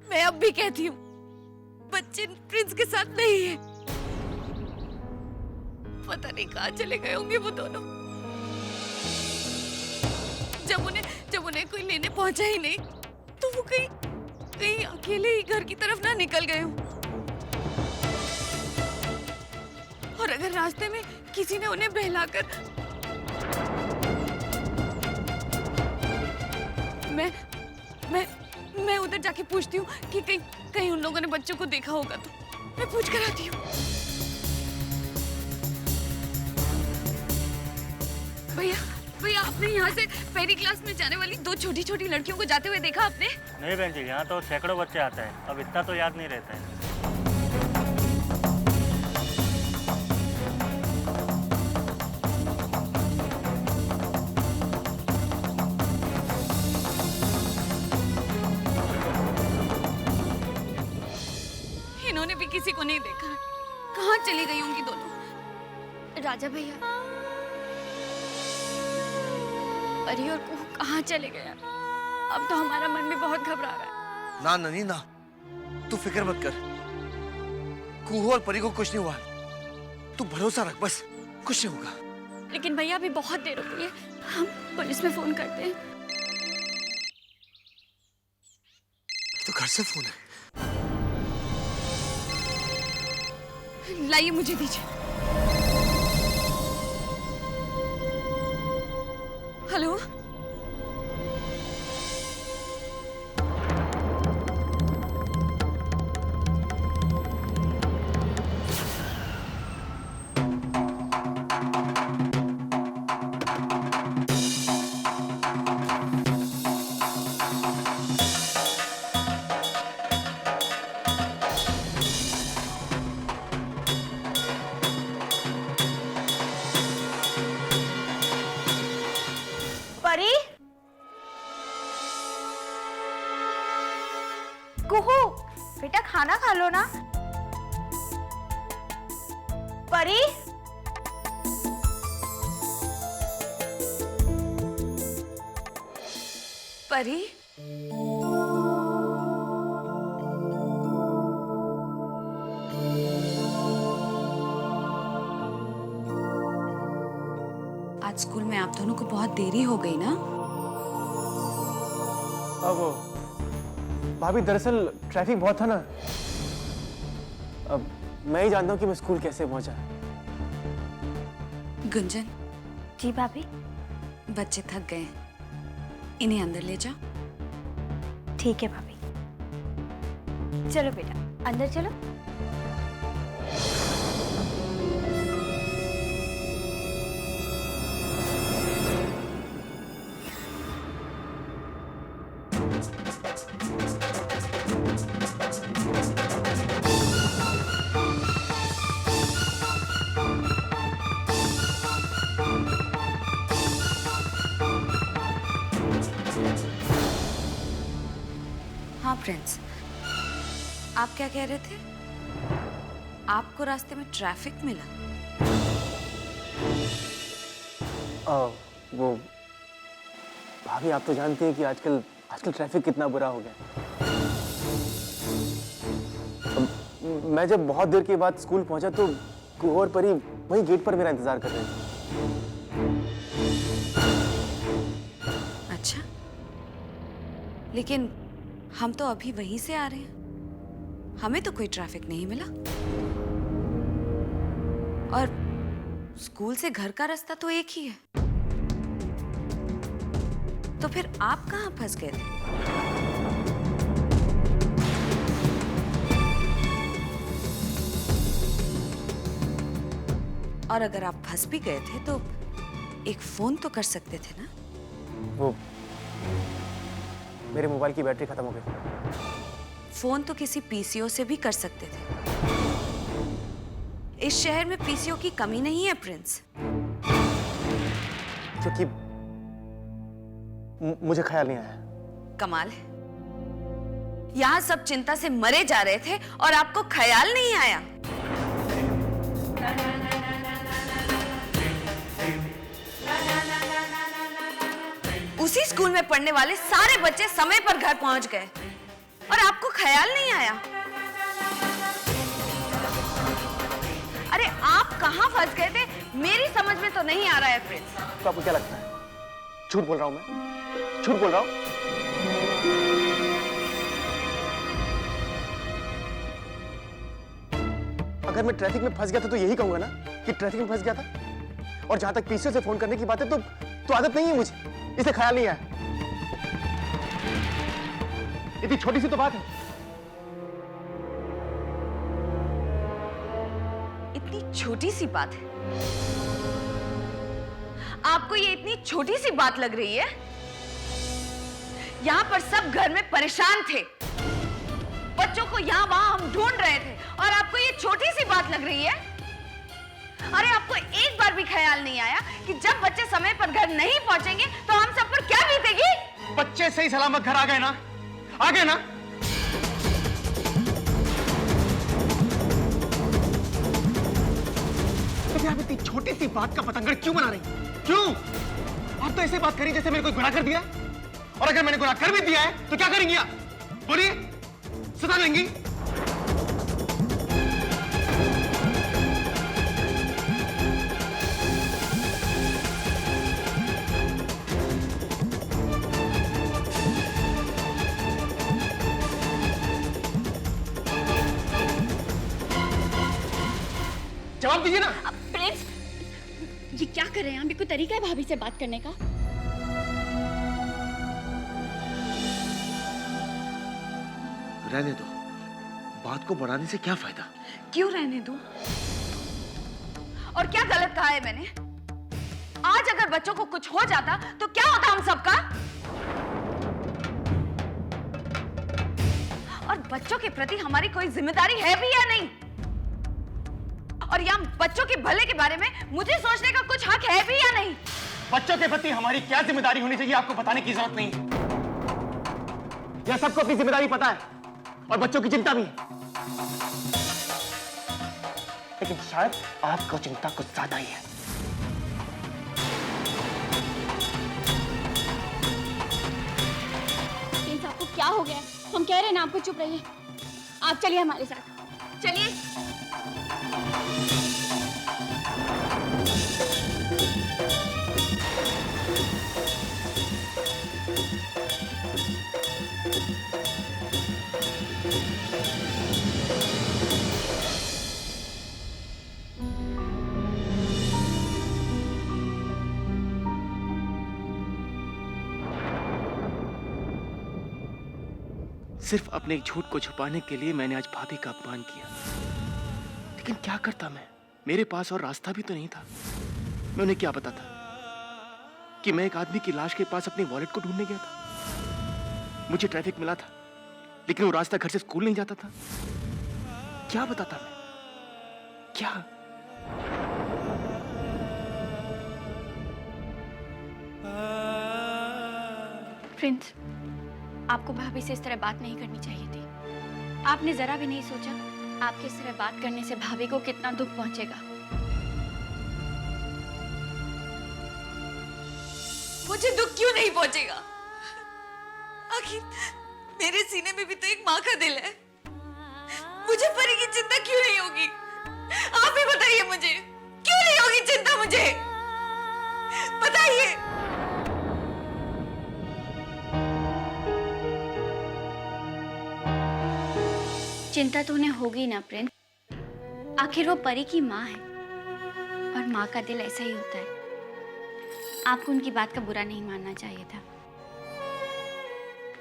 मैं अब भी कहती हूँ, बच्चे प्रिंस के साथ नहीं है। पता नहीं कहाँ चले गए होंगे वो दोनों। जब उन्हें कोई लेने पहुंचा ही नहीं, तो वो कहीं अकेले ही घर की तरफ ना निकल गए हो। और अगर रास्ते में किसी ने उन्हें बहलाकर मैं उधर जाके पूछती हूँ कि कहीं उन लोगों ने बच्चों को देखा होगा, तो मैं पूछ कर आती हूँ। भैया आपने यहाँ से पहली क्लास में जाने वाली 2 छोटी-छोटी लड़कियों को जाते हुए देखा आपने? नहीं बहन जी, यहाँ तो सैकड़ों बच्चे आते हैं, अब इतना तो याद नहीं रहता है। इन्होंने भी किसी को नहीं देखा। कहाँ चली गई होंगी दोनों? राजा भैया, परी और कुहू कहाँ चले गए? अब तो हमारा मन भी बहुत घबरा रहा है। ना ननी ना, तू फिक्र मत कर। कुहू और परी को कुछ नहीं हुआ, तू भरोसा रख, बस कुछ नहीं होगा। लेकिन भैया अभी बहुत देर हो गई है, हम पुलिस में फोन करते हैं। तो घर से फोन है। लाइए, मुझे दीजिए। हेलो, परी, कुहू, बेटा खाना खा लो ना। परी, परी, आज स्कूल में आप दोनों को बहुत देरी हो गई ना? अब भाभी, दरअसल ट्रैफिक बहुत था ना। अब मैं ही जानता हूँ कि मैं स्कूल कैसे पहुंचा। गुंजन, जी भाभी। बच्चे थक गए, इन्हें अंदर ले जाओ। ठीक है भाभी। चलो बेटा, अंदर चलो। हाँ प्रिंस, आप क्या कह रहे थे? आपको रास्ते में ट्रैफिक मिला? वो भाभी, आप तो जानती हैं कि आजकल ट्रैफिक कितना बुरा हो गया। मैं जब बहुत देर के बाद स्कूल पहुंचा तो कुहू और परी वहीं गेट पर मेरा इंतजार कर रहे थे। अच्छा, लेकिन हम तो अभी वहीं से आ रहे हैं, हमें तो कोई ट्रैफिक नहीं मिला। और स्कूल से घर का रास्ता तो एक ही है, तो फिर आप कहाँ फंस गए थे? और अगर आप फंस भी गए थे तो एक फोन तो कर सकते थे ना? वो मेरे मोबाइल की बैटरी खत्म हो गई। फोन तो किसी पीसीओ से भी कर सकते थे। इस शहर में पीसीओ की कमी नहीं है प्रिंस। क्योंकि मुझे ख्याल नहीं आया। कमाल है, यहाँ सब चिंता से मरे जा रहे थे और आपको ख्याल नहीं आया। उसी स्कूल में पढ़ने वाले सारे बच्चे समय पर घर पहुंच गए और आपको ख्याल आया? अरे आप कहाँ फंस गए थे? मेरी समझ में तो नहीं आ रहा है प्रिंस। तो आपको क्या लगता है झूठ बोल रहा हूं मैं? झूठ बोल रहा हूं? अगर मैं ट्रैफिक में फंस गया था तो यही कहूंगा ना कि ट्रैफिक में फंस गया था। और जहां तक पीसीओ से फोन करने की बात है तो आदत नहीं है मुझे, इसे ख्याल नहीं आया। इतनी छोटी सी तो बात है। इतनी छोटी सी बात है? आपको ये इतनी छोटी सी बात लग रही है? यहां पर सब घर में परेशान थे, बच्चों को यहां वहां हम ढूंढ रहे थे, और आपको ये छोटी सी बात लग रही है? अरे आपको एक बार भी ख्याल नहीं आया कि जब बच्चे समय पर घर नहीं पहुंचेंगे तो हम सब पर क्या बीतेगी? बच्चे सही सलामत घर आ गए ना? आ गए ना? तो फिर आप इतनी छोटी सी बात का पतंगड़ क्यों बना रही? क्यों? आप तो ऐसे बात करी जैसे मैंने कोई गुनाह कर दिया। और अगर मैंने गुनाह कर भी दिया है तो क्या करेंगी आप? बोलिए, सजा लेंगी? जवाब दीजिए ना। प्रिंस, ये क्या कर रहे हैं? अभी कोई तरीका है भाभी से बात करने का? रहने दो, बात को बढ़ाने से क्या फायदा? क्यों रहने दो? और क्या गलत कहा है मैंने? आज अगर बच्चों को कुछ हो जाता तो क्या होता हम सबका? और बच्चों के प्रति हमारी कोई जिम्मेदारी है भी या नहीं? और या बच्चों के भले के बारे में मुझे सोचने का कुछ हक है भी या नहीं? बच्चों के प्रति हमारी क्या जिम्मेदारी होनी चाहिए आपको बताने की जरूरत नहीं। यह सबको अपनी जिम्मेदारी पता है और बच्चों की चिंता भी है, लेकिन शायद आपको चिंता कुछ ज्यादा ही है। प्रिंस, आपको क्या हो गया? हम कह रहे हैं ना आपको चुप रहिए। आप चलिए हमारे साथ, चलिए। सिर्फ अपने एक झूठ को छुपाने के लिए मैंने आज भाभी का अपमान किया, लेकिन क्या करता मैं? मेरे पास और रास्ता भी तो नहीं था। मैं उन्हें क्या बताता कि मैं एक आदमी की लाश के पास अपने वॉलेट को ढूंढने गया था। मुझे ट्रैफिक मिला था, लेकिन वो रास्ता घर से स्कूल नहीं जाता था। क्या बताता मैं? क्या? प्रिंस, आपको भाभी से इस तरह बात नहीं करनी चाहिए थी। आपने जरा भी नहीं सोचा आपके इस तरह बात करने से भाभी को कितना दुख पहुंचेगा। मुझे दुख क्यों नहीं पहुंचेगा? आखिर मेरे सीने में भी तो एक माँ का दिल है। मुझे परी की चिंता क्यों नहीं होगी? आप ही बताइए मुझे, क्यों नहीं होगी चिंता मुझे? बताइए। चिंता तो उन्हें होगी ना प्रिंस, आखिर वो परी की माँ है और माँ का दिल ऐसा ही होता है। आपको उनकी बात का बुरा नहीं मानना चाहिए था।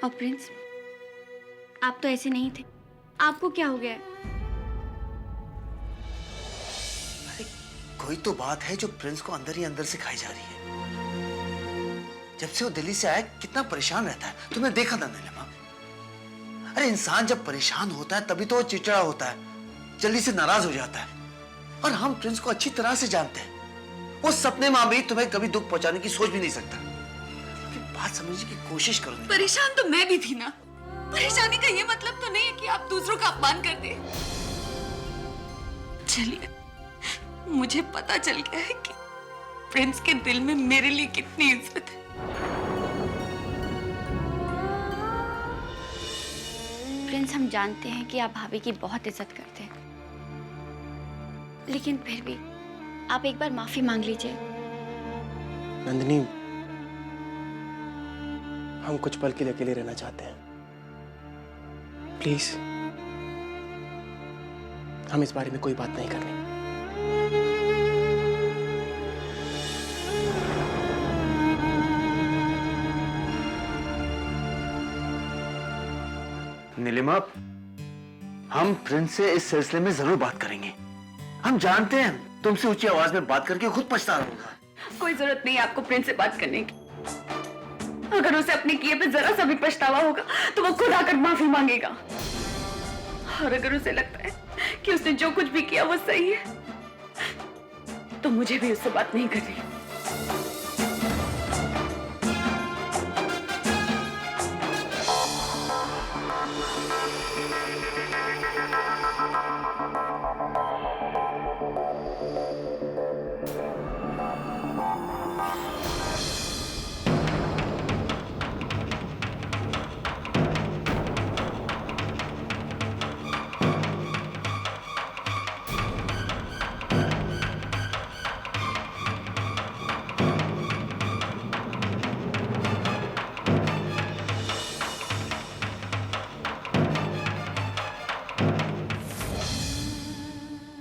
और प्रिंस, आप तो ऐसे नहीं थे। आपको क्या हो गया है? अरे कोई तो बात है जो प्रिंस को अंदर ही अंदर से खाई जा रही है। जब से वो दिल्ली से आया कितना परेशान रहता है, तुमने देखा था नीलिमा? अरे इंसान जब परेशान होता है तभी तो वो चिड़चिड़ा होता है, जल्दी से नाराज हो जाता है। और हम प्रिंस को अच्छी तरह से जानते हैं। वो सपने में भी तुम्हें कभी दुख पहुंचाने की सोच भी नहीं सकता। बात समझने की कोशिश करो। परेशान तो मैं भी थी ना। परेशानी का ये मतलब तो नहीं है कि आप दूसरों का अपमान कर दे। चलिए, मुझे पता चल गया है कि प्रिंस के दिल में मेरे लिए कितनी इज्जत है। प्रिंस, हम जानते हैं कि आप भाभी की बहुत इज्जत करते हैं, लेकिन फिर भी आप एक बार माफी मांग लीजिए। नंदिनी, हम कुछ पल के लिए अकेले रहना चाहते हैं। प्लीज, हम इस बारे में कोई बात नहीं करनी। नीलिमा, हम प्रिंस से इस सिलसिले में जरूर बात करेंगे। हम जानते हैं तुमसे ऊंची आवाज में बात करके खुद पछता रहा होगा। कोई जरूरत नहीं है आपको प्रिंस से बात करने की। अगर उसे अपने किए पे जरा सा भी पछतावा होगा तो वो खुद आकर माफी मांगेगा। और अगर उसे लगता है कि उसने जो कुछ भी किया वो सही है, तो मुझे भी उससे बात नहीं करनी।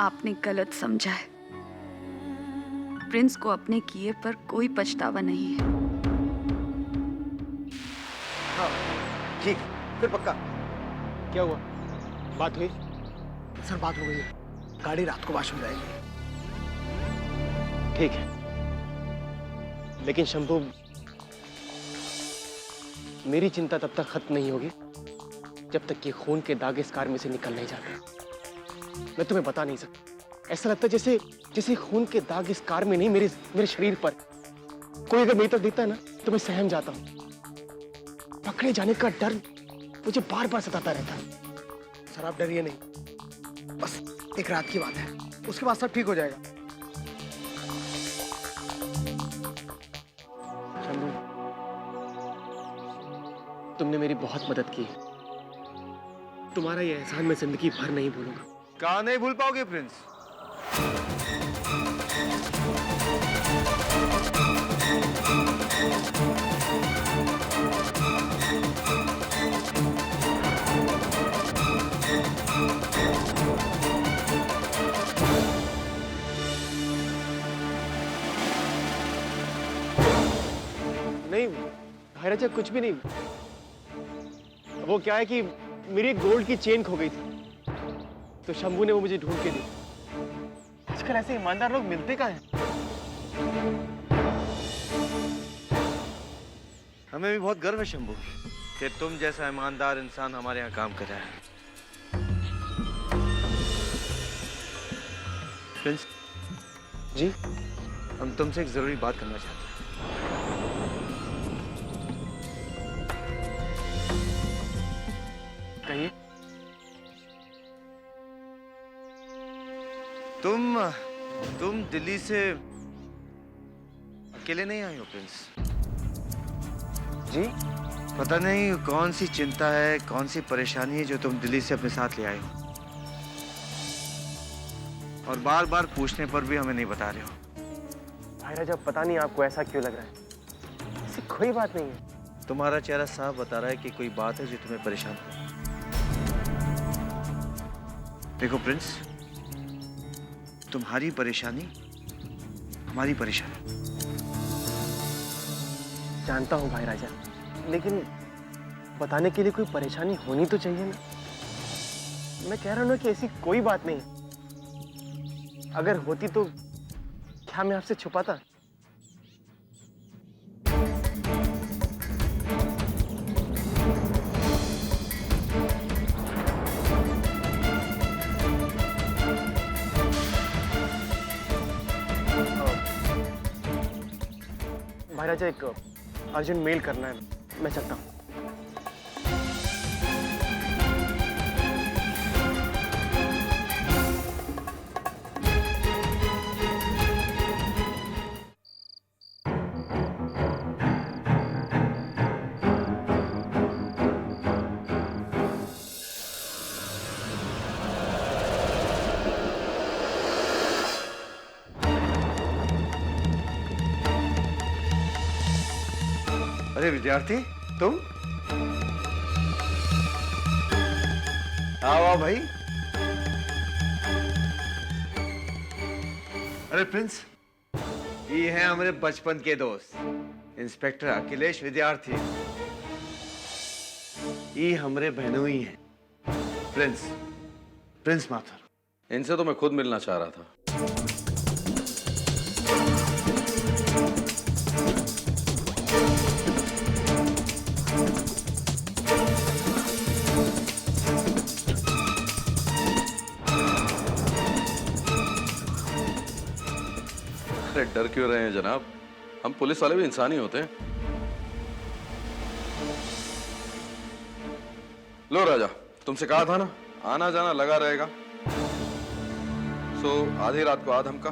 आपने गलत समझा है। प्रिंस को अपने किए पर कोई पछतावा नहीं है। हाँ, ठीक, फिर पक्का। क्या हुआ? बात हुई? सर, बात हो गई है। गाड़ी रात को वाशरूम जाएगी। ठीक है, लेकिन शंभू, मेरी चिंता तब तक खत्म नहीं होगी जब तक कि खून के दाग इस कार में से निकल नहीं जाते। मैं तुम्हें बता नहीं सकता, ऐसा लगता है जैसे खून के दाग इस कार में नहीं, मेरे शरीर पर। कोई अगर मेरी तरफ देखता है ना तो मैं सहम जाता हूँ। पकड़े जाने का डर मुझे बार बार सताता रहता है। सर, आप डरिए नहीं, बस एक रात की बात है, उसके बाद सब ठीक हो जाएगा। शंभू, तुमने मेरी बहुत मदद की है। तुम्हारा ये एहसान मैं जिंदगी भर नहीं भूलूंगा। कहाँ नहीं भूल पाओगे प्रिंस? नहीं भाई राजा, कुछ भी नहीं। वो क्या है कि मेरी गोल्ड की चेन खो गई थी, तो शंभू ने वो मुझे ढूंढ के दी। आजकल ऐसे ईमानदार लोग मिलते कहाँ हैं? हमें भी बहुत गर्व है शंभू कि तुम जैसा ईमानदार इंसान हमारे यहाँ काम कर रहा है। प्रिंस जी, हम तुमसे एक जरूरी बात करना चाहते हैं। कहिए। तुम दिल्ली से अकेले नहीं आए हो प्रिंस? जी, पता नहीं कौन सी चिंता है, कौन सी परेशानी है जो तुम दिल्ली से अपने साथ ले आए हो, और बार बार पूछने पर भी हमें नहीं बता रहे हो। भाई राजा, पता नहीं आपको ऐसा क्यों लग रहा है। ऐसी कोई बात नहीं है। तुम्हारा चेहरा साफ बता रहा है कि कोई बात है जो तुम्हें परेशान कर। देखो प्रिंस, तुम्हारी परेशानी हमारी परेशानी। जानता हूँ भाई राजा, लेकिन बताने के लिए कोई परेशानी होनी तो चाहिए ना। मैं कह रहा हूँ ना कि ऐसी कोई बात नहीं। अगर होती तो क्या मैं आपसे छुपाता? भाई राजा, एक अर्जेंट मेल करना है, मैं चलता हूँ। अरे विद्यार्थी, तुम आओ आओ भाई। अरे प्रिंस, ये हैं हमारे बचपन के दोस्त इंस्पेक्टर अखिलेश विद्यार्थी। ये हमारे बहनोई हैं प्रिंस प्रिंस माथुर। इनसे तो मैं खुद मिलना चाह रहा था। अरे डर क्यों रहे हैं जनाब? हम पुलिस वाले भी इंसान ही होते हैं। लो राजा, तुमसे कहा था ना, आना जाना लगा रहेगा। आधी रात को आधम का।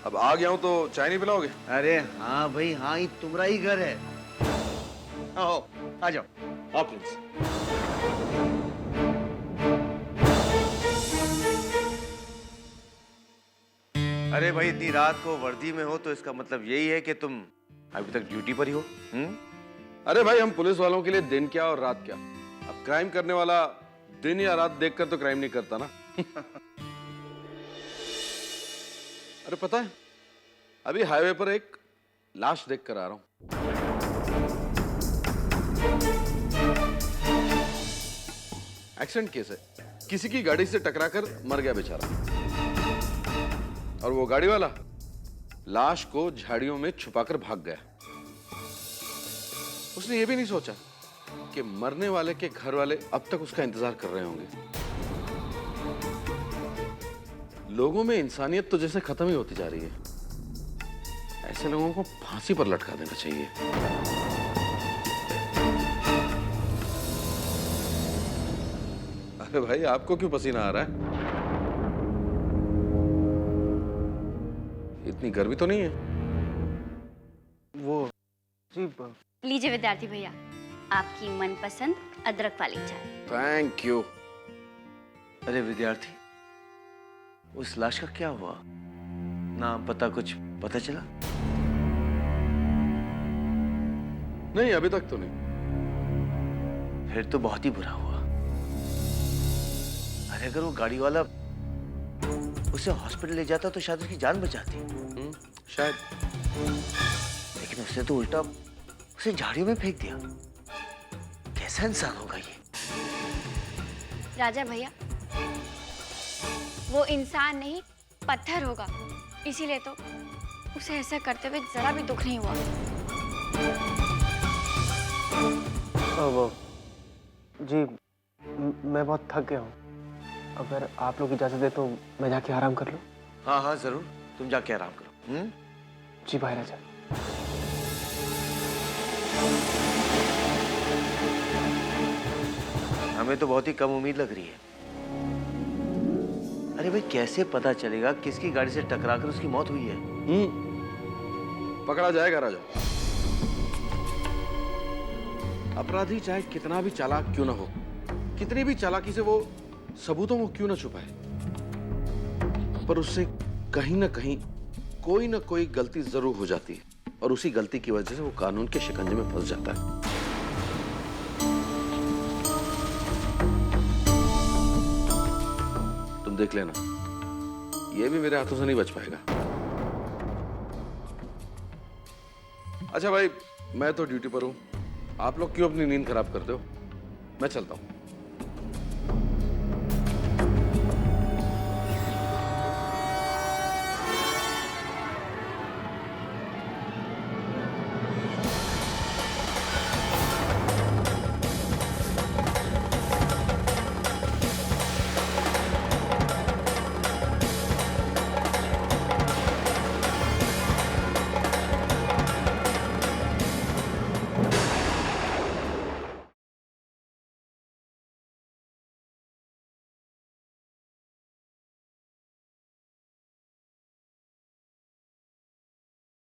अब आ गया हूं तो चाय नहीं पिलाओगे? अरे हाँ भाई हाँ, ये तुम्हारा ही घर है। आओ आ जाओ। आओ प्रिंस। अरे भाई, इतनी रात को वर्दी में हो तो इसका मतलब यही है कि तुम अभी तक ड्यूटी पर ही हो। अरे भाई, हम पुलिस वालों के लिए दिन क्या और रात क्या। अब क्राइम करने वाला दिन या रात देखकर तो क्राइम नहीं करता ना। अरे पता है, अभी हाईवे पर एक लाश देख कर आ रहा हूं। एक्सीडेंट केस है, किसी की गाड़ी से टकराकर मर गया बेचारा। और वो गाड़ी वाला लाश को झाड़ियों में छुपाकर भाग गया। उसने ये भी नहीं सोचा कि मरने वाले के घर वाले अब तक उसका इंतजार कर रहे होंगे। लोगों में इंसानियत तो जैसे खत्म ही होती जा रही है। ऐसे लोगों को फांसी पर लटका देना चाहिए। अरे भाई, आपको क्यों पसीना आ रहा है? इतनी गर्मी तो नहीं है? वो जी लीजिए विद्यार्थी भैया, आपकी मनपसंद अदरक वाली चाय। Thank you. अरे विद्यार्थी, उस लाश का क्या हुआ? नाम पता कुछ पता चला? नहीं, अभी तक तो नहीं। फिर तो बहुत ही बुरा हुआ। अरे अगर वो गाड़ी वाला उसे हॉस्पिटल ले जाता तो शायद उसकी जान बचाती। शायद। लेकिन उसने तो उल्टा उसे झाड़ियों में फेंक दिया। कैसा इंसान होगा ये? राजा भैया, वो इंसान नहीं पत्थर होगा, इसीलिए तो उसे ऐसा करते हुए जरा भी दुख नहीं हुआ। वो जी, मैं बहुत थक गया हूँ। अगर आप लोग इजाजत दे तो मैं जाके आराम कर लूँ। हाँ हाँ जरूर, तुम जाके आराम करो। जी भाई राजा। हमें तो बहुत ही कम उम्मीद लग रही है। अरे भाई, कैसे पता चलेगा किसकी गाड़ी से टकराकर उसकी मौत हुई है? पकड़ा जाएगा राजा। अपराधी चाहे कितना भी चालाक क्यों ना हो, कितनी भी चालाकी से वो सबूतों को क्यों ना छुपाए, पर उससे कहीं ना कहीं कोई ना कोई गलती जरूर हो जाती है, और उसी गलती की वजह से वो कानून के शिकंजे में फंस जाता है। तुम देख लेना, ये भी मेरे हाथों से नहीं बच पाएगा। अच्छा भाई, मैं तो ड्यूटी पर हूं, आप लोग क्यों अपनी नींद खराब करते हो? मैं चलता हूं।